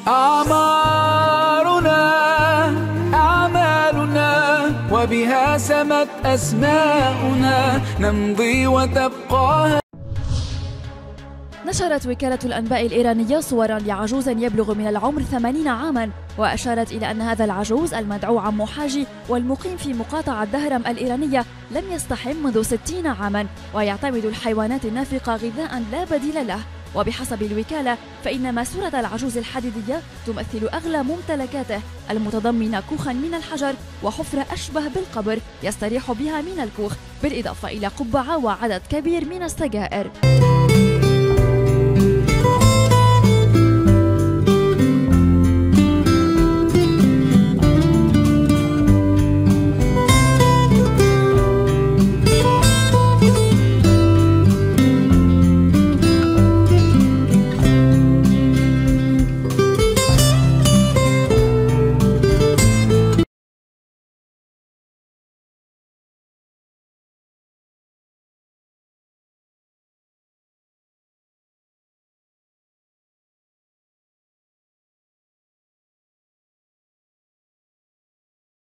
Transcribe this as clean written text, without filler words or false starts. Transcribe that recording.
أعمارنا أعمالنا وبها سمت أسماؤنا نمضي وتبقى. نشرت وكالة الأنباء الإيرانية صورا لعجوز يبلغ من العمر 80 عاما، وأشارت إلى أن هذا العجوز المدعو عمو حاجي والمقيم في مقاطعة دهرم الإيرانية لم يستحم منذ 60 عاما، ويعتمد الحيوانات النافقة غذاء لا بديل له. وبحسب الوكالة فإن ماسورة العجوز الحديدية تمثل أغلى ممتلكاته، المتضمنة كوخا من الحجر وحفرة أشبه بالقبر يستريح بها من الكوخ، بالإضافة إلى قبعة وعدد كبير من السجائر.